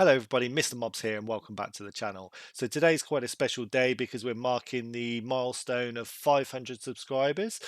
Hello everybody, Mr. Mobs here and welcome back to the channel. So today's quite a special day because we're marking the milestone of 500 subscribers.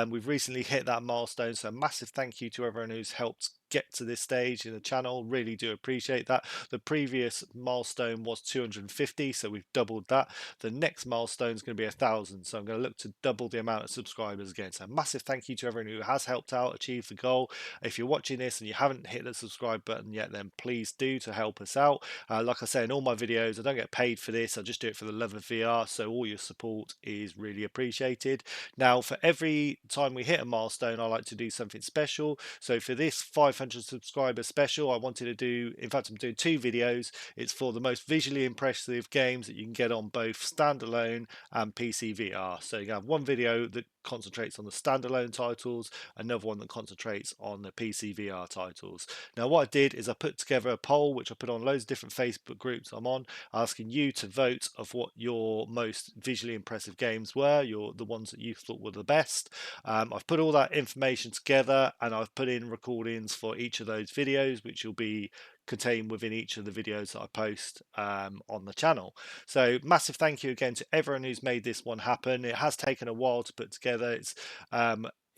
We've recently hit that milestone, so a massive thank you to everyone who's helped get to this stage in the channel. Really do appreciate that. The previous milestone was 250, so we've doubled that. The next milestone is going to be 1,000, so I'm going to look to double the amount of subscribers again. So massive thank you to everyone who has helped out achieve the goal. If you're watching this and you haven't hit the subscribe button yet, then please do to help us out. Like I say in all my videos, I don't get paid for this. I just do it for the love of VR. So all your support is really appreciated. Now, for every time we hit a milestone, I like to do something special. So for this 500 subscriber special, I wanted to do, in fact, I'm doing two videos. It's for the most visually impressive games that you can get on both standalone and PC VR. So you have one video that concentrates on the standalone titles, another one that concentrates on the PC VR titles. Now what I did is I put together a poll which I put on loads of different Facebook groups I'm on, asking you to vote of what your most visually impressive games were, the ones that you thought were the best. I've put all that information together and I've put in recordings for each of those videos, which will be contained within each of the videos that I post on the channel. So massive thank you again to everyone who's made this one happen. It has taken a while to put together. It's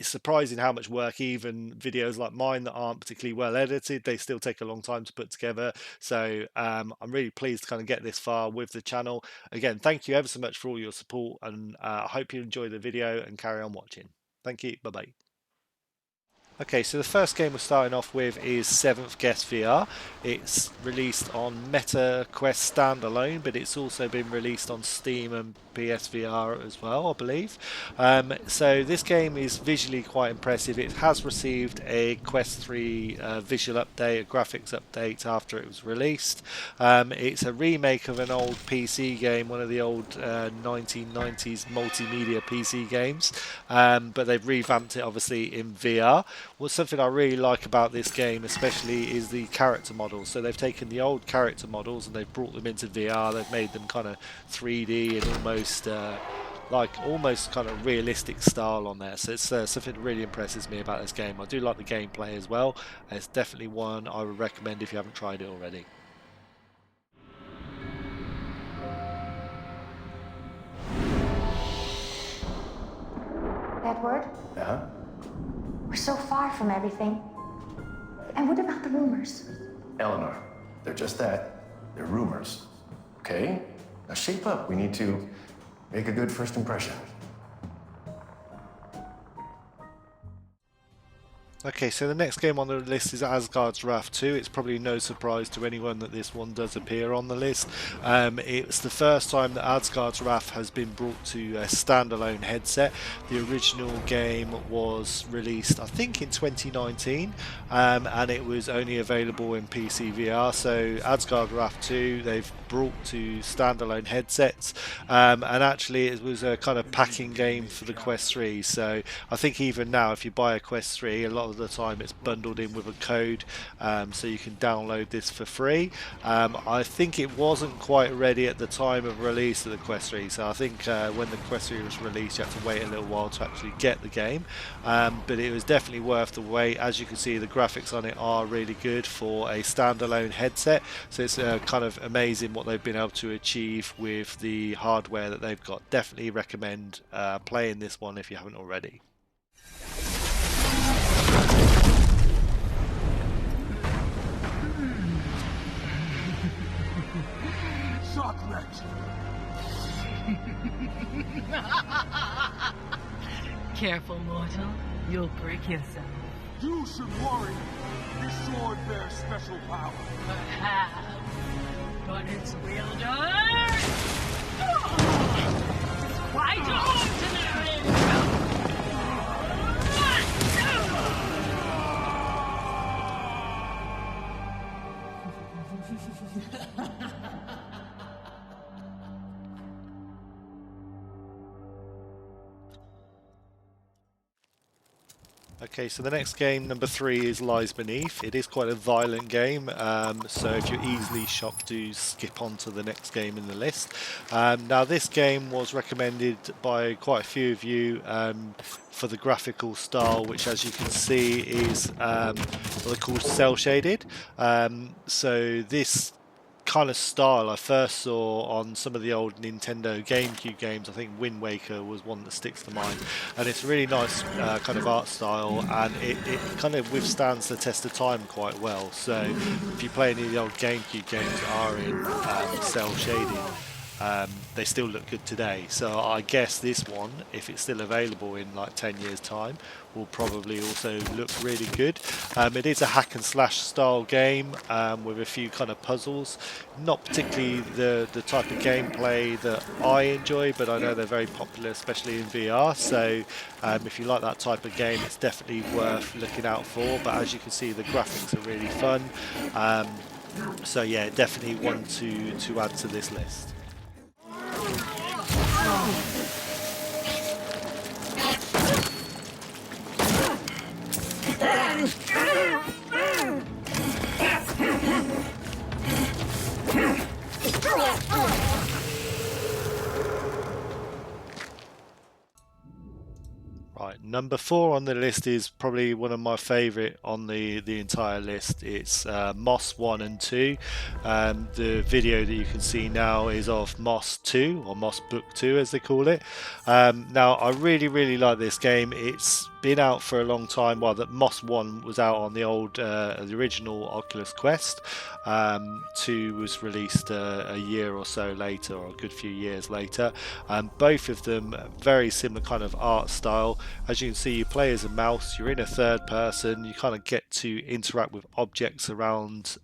surprising how much work even videos like mine that aren't particularly well edited, they still take a long time to put together. So I'm really pleased to kind of get this far with the channel. Again, thank you ever so much for all your support, and I hope you enjoy the video and carry on watching. Thank you. Bye bye. Okay, so the first game we're starting off with is Seventh Guest VR. It's released on Meta Quest Standalone, but it's also been released on Steam and PSVR as well, I believe. So this game is visually quite impressive. It has received a Quest 3 visual update, a graphics update after it was released. It's a remake of an old PC game, one of the old 1990s multimedia PC games, but they've revamped it obviously in VR. What's something I really like about this game especially is the character models. So they've taken the old character models and they've brought them into VR. They've made them kind of 3D and almost kind of realistic style on there. So it's something that really impresses me about this game. I do like the gameplay as well. It's definitely one I would recommend if you haven't tried it already. Edward? Yeah? We're so far from everything. And what about the rumors? Eleanor, they're just that. They're rumors. Okay? Now shape up. We need to make a good first impression. Okay, so the next game on the list is Asgards Wrath 2. It's probably no surprise to anyone that this one does appear on the list. It's the first time that Asgards Wrath has been brought to a standalone headset. The original game was released, I think, in 2019, and it was only available in PC VR. So Asgards Wrath 2, they've brought to standalone headsets, and actually it was a kind of packing game for the Quest 3. So I think even now, if you buy a Quest 3, a lot of the time it's bundled in with a code, so you can download this for free. I think it wasn't quite ready at the time of release of the Quest 3, so I think when the Quest 3 was released you have to wait a little while to actually get the game, but it was definitely worth the wait. As you can see, the graphics on it are really good for a standalone headset, so it's kind of amazing what they've been able to achieve with the hardware that they've got. Definitely recommend playing this one if you haven't already. Chocolate! Careful, mortal. You'll break yourself. You should worry. This sword bears special power. Perhaps, but its wielder is quite ordinary. Okay, so the next game, number 3, is Lies Beneath. It is quite a violent game, so if you're easily shocked, do skip on to the next game in the list. Now, this game was recommended by quite a few of you for the graphical style, which, as you can see, is what they call cel-shaded. So this kind of style I first saw on some of the old Nintendo GameCube games. I think Wind Waker was one that sticks to mind, and it's a really nice kind of art style, and it kind of withstands the test of time quite well. So if you play any of the old GameCube games that are in cell shading, they still look good today. So I guess this one, if it's still available in like 10 years time, will probably also look really good. It is a hack and slash style game with a few kind of puzzles. Not particularly the type of gameplay that I enjoy, but I know they're very popular, especially in VR. So if you like that type of game, it's definitely worth looking out for. But as you can see, the graphics are really fun. So yeah, definitely one to add to this list. Right, number 4 on the list is probably one of my favourite on the entire list. It's Moss 1 and 2. The video that you can see now is of Moss 2, or Moss Book 2 as they call it. Now, I really like this game. It's been out for a long time. Well, that Moss 1 was out on the old, the original Oculus Quest. 2 was released a year or so later, or a good few years later. Both of them very similar kind of art style. As you can see, you play as a mouse, you're in a third person, you kind of get to interact with objects around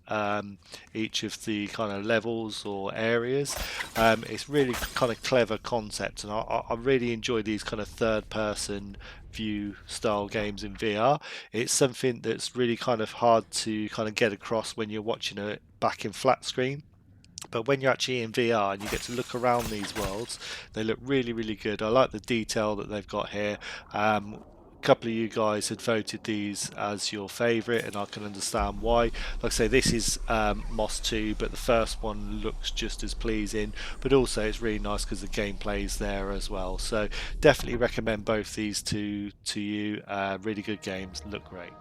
each of the kind of levels or areas. It's really kind of clever concept, and I really enjoy these kind of third person view style games in VR. It's something that's really kind of hard to kind of get across when you're watching it back in flat screen. But when you're actually in VR and you get to look around these worlds, they look really good. I like the detail that they've got here. A couple of you guys had voted these as your favourite, and I can understand why. Like I say, this is Moss 2, but the first one looks just as pleasing, but also it's really nice because the gameplay is there as well. So definitely recommend both these to you. Really good games, look great.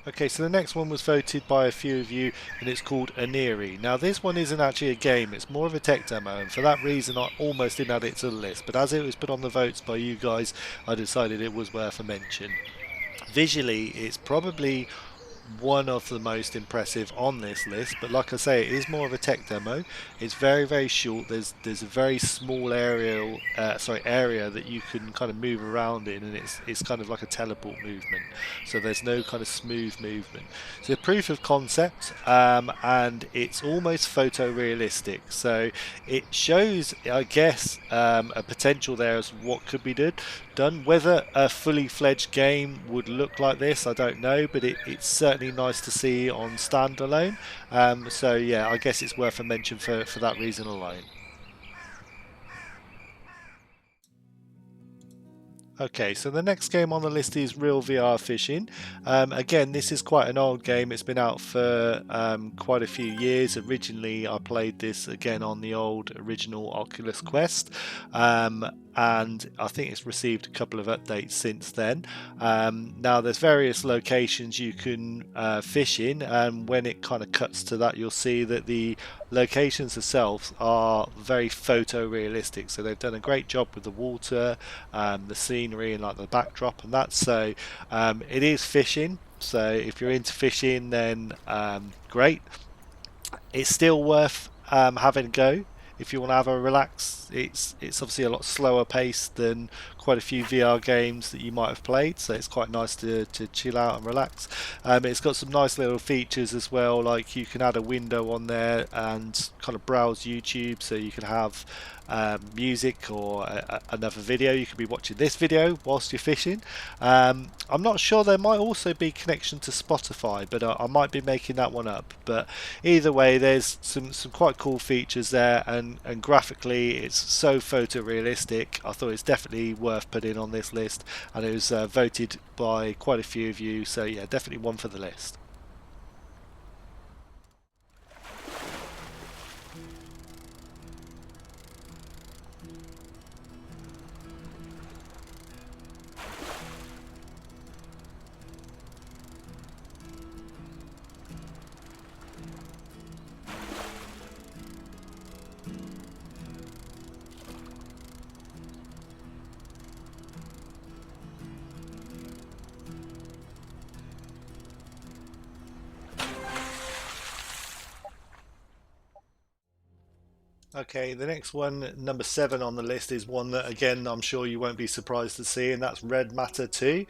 Okay, so the next one was voted by a few of you, and it's called Oniri. Now this one isn't actually a game, it's more of a tech demo, and for that reason I almost didn't add it to the list, but as it was put on the votes by you guys, I decided it was worth a mention. Visually, it's probably one of the most impressive on this list, but like I say, it is more of a tech demo. It's very short. There's a very small area that you can kind of move around in, and it's kind of like a teleport movement, so there's no kind of smooth movement. So proof of concept, and it's almost photorealistic, so it shows, I guess, a potential there as what could be done. Whether a fully fledged game would look like this, I don't know, but it's certainly nice to see on standalone. So yeah, I guess it's worth a mention for that reason alone. Okay, so the next game on the list is Real VR Fishing. Again, this is quite an old game. It's been out for quite a few years. Originally, I played this again on the old original Oculus Quest, and I think it's received a couple of updates since then. Now, there's various locations you can fish in, and when it kind of cuts to that, you'll see that the locations themselves are very photorealistic. So they've done a great job with the water, the scenery, and like the backdrop and that. So it is fishing, so if you're into fishing, then great. It's still worth having a go if you want to have a relax. It's obviously a lot slower paced than quite a few VR games that you might have played, so it's quite nice to chill out and relax. It's got some nice little features as well, like you can add a window on there and kind of browse YouTube, so you can have music or another video. You could be watching this video whilst you're fishing. I'm not sure, there might also be connection to Spotify, but I might be making that one up. But either way, there's some quite cool features there, and graphically it's so photorealistic. I thought it's definitely worth putting on this list, and it was voted by quite a few of you, so yeah, definitely one for the list. Okay, the next one, number 7 on the list, is one that again I'm sure you won't be surprised to see, and that's Red Matter 2.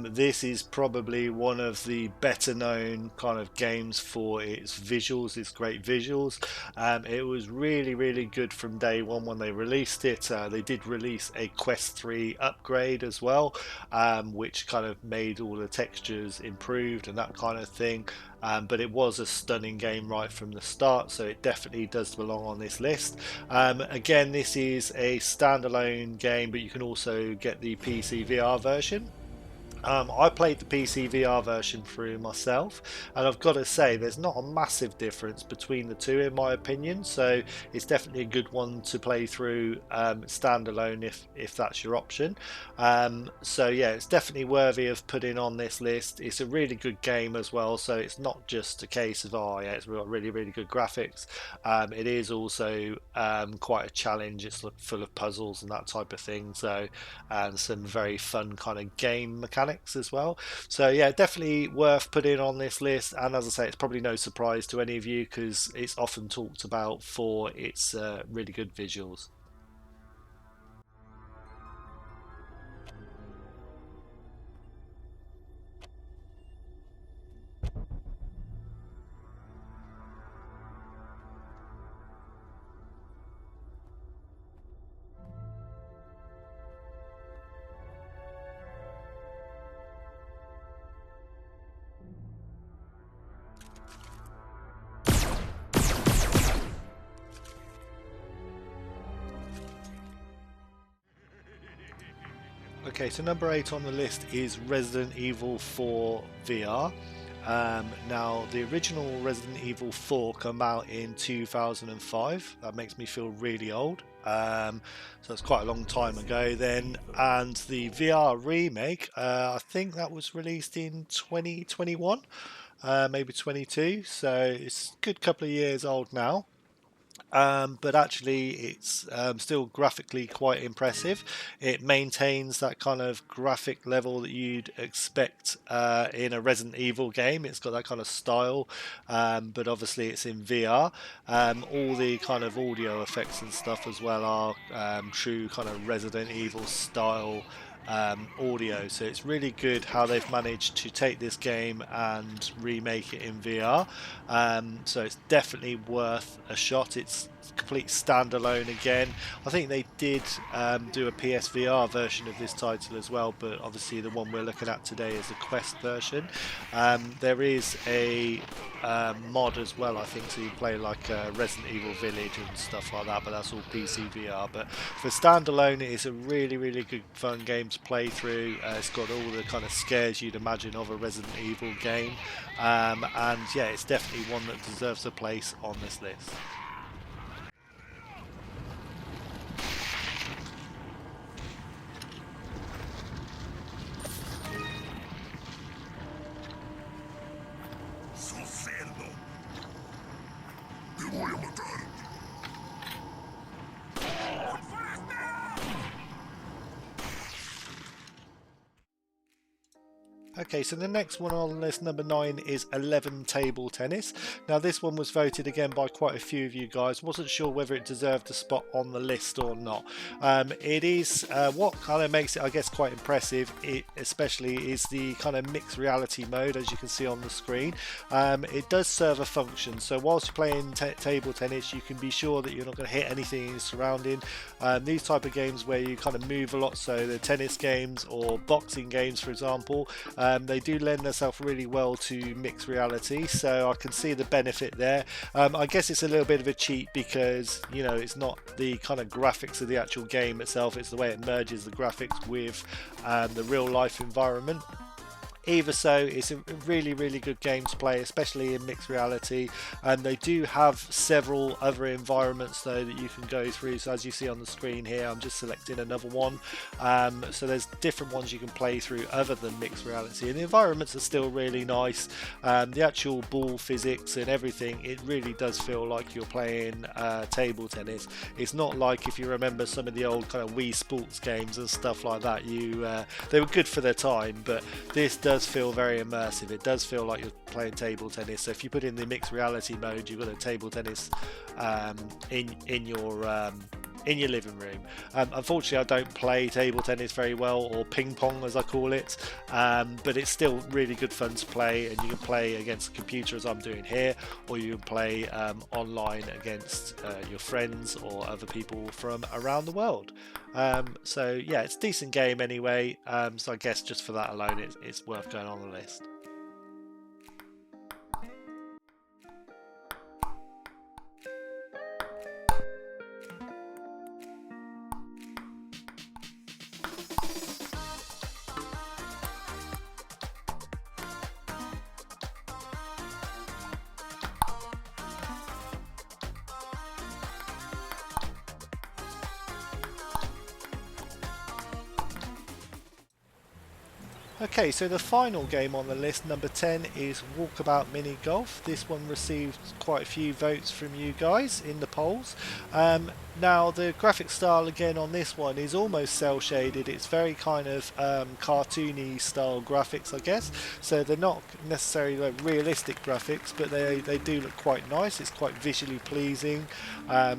This is probably one of the better known kind of games for its visuals, its great visuals. It was really, really good from day one when they released it. They did release a Quest 3 upgrade as well, which kind of made all the textures improved and that kind of thing. But it was a stunning game right from the start, so it definitely does belong on this list. Again, this is a standalone game, but you can also get the PC VR version. I played the PC VR version through myself, and I've got to say there's not a massive difference between the two in my opinion, so it's definitely a good one to play through standalone if that's your option. So yeah, it's definitely worthy of putting on this list. It's a really good game as well, so it's not just a case of, oh yeah, it's got really, really good graphics. It is also quite a challenge. It's full of puzzles and that type of thing, so and some very fun kind of game mechanics as well. So yeah, definitely worth putting on this list. And as I say, it's probably no surprise to any of you because it's often talked about for its really good visuals. Okay, so number 8 on the list is Resident Evil 4 VR. Now, the original Resident Evil 4 came out in 2005. That makes me feel really old. So it's quite a long time ago then. And the VR remake, I think that was released in 2021, maybe 22. So it's a good couple of years old now. But actually it's still graphically quite impressive. It maintains that kind of graphic level that you'd expect in a Resident Evil game. It's got that kind of style, but obviously it's in VR. All the kind of audio effects and stuff as well are true kind of Resident Evil style audio, so it's really good how they've managed to take this game and remake it in VR. So it's definitely worth a shot. It's complete standalone again. I think they did do a PSVR version of this title as well, but obviously the one we're looking at today is the Quest version. There is a mod as well, I think, so you play like Resident Evil Village and stuff like that, but that's all PC VR. But for standalone, it is a really, really good fun game to play through. It's got all the kind of scares you'd imagine of a Resident Evil game, and yeah, it's definitely one that deserves a place on this list. Okay, so the next one on the list, number 9, is 11 Table Tennis. Now this one was voted again by quite a few of you guys. Wasn't sure whether it deserved a spot on the list or not. It is what kind of makes it, I guess, quite impressive, especially is the kind of mixed reality mode, as you can see on the screen. It does serve a function, so whilst you're playing table tennis, you can be sure that you're not going to hit anything in your surrounding. These type of games where you kind of move a lot, so the tennis games or boxing games, for example, they do lend themselves really well to mixed reality, so I can see the benefit there. I guess it's a little bit of a cheat because, you know, it's not the kind of graphics of the actual game itself, it's the way it merges the graphics with the real life environment. Either so, it's a really, really good game to play, especially in mixed reality, and they do have several other environments though that you can go through. So as you see on the screen here, I'm just selecting another one. So there's different ones you can play through other than mixed reality, and the environments are still really nice. The actual ball physics and everything, it really does feel like you're playing table tennis. It's not like, if you remember some of the old kind of Wii Sports games and stuff like that, they were good for their time, but this does does feel very immersive. It does feel like you're playing table tennis. So if you put in the mixed reality mode, you've got a table tennis in your living room. Unfortunately, I don't play table tennis very well, or ping pong as I call it, but it's still really good fun to play, and you can play against a computer as I'm doing here, or you can play online against your friends or other people from around the world. So yeah, it's a decent game anyway, so I guess just for that alone it's worth going on the list. Okay, so the final game on the list, number 10, is Walkabout Mini Golf. This one received quite a few votes from you guys in the polls. Now, the graphic style again on this one is almost cel shaded. It's very kind of cartoony style graphics, I guess. So they're not necessarily like realistic graphics, but they do look quite nice. It's quite visually pleasing,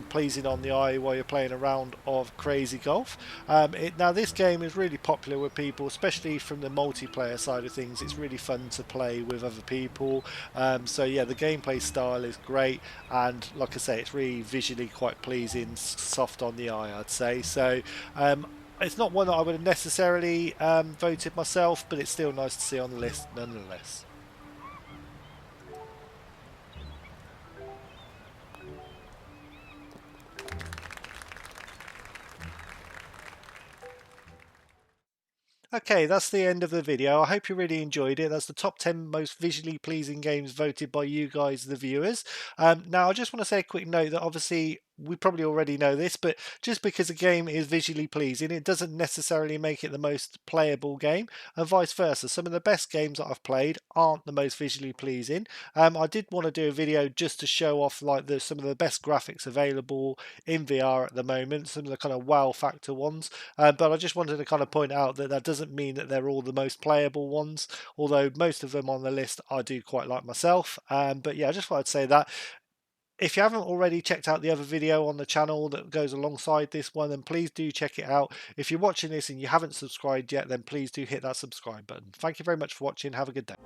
pleasing on the eye while you're playing a round of Crazy Golf. Now, this game is really popular with people, especially from the multiplayer side of things. It's really fun to play with other people. So yeah, the gameplay style is great, and like I say, it's really visually quite pleasing, soft on the eye, I'd say. So it's not one that I would have necessarily voted myself, but it's still nice to see on the list nonetheless. Okay, that's the end of the video. I hope you really enjoyed it. That's the top 10 most visually pleasing games voted by you guys, the viewers. Now, I just want to say a quick note that obviously we probably already know this, but just because a game is visually pleasing, it doesn't necessarily make it the most playable game, and vice versa. Some of the best games that I've played aren't the most visually pleasing. I did want to do a video just to show off like some of the best graphics available in VR at the moment, some of the kind of wow factor ones. But I just wanted to kind of point out that that doesn't mean that they're all the most playable ones, although most of them on the list I do quite like myself. But yeah, I just wanted to say that. If you haven't already checked out the other video on the channel that goes alongside this one, then please do check it out. If you're watching this and you haven't subscribed yet, then please do hit that subscribe button. Thank you very much for watching. Have a good day.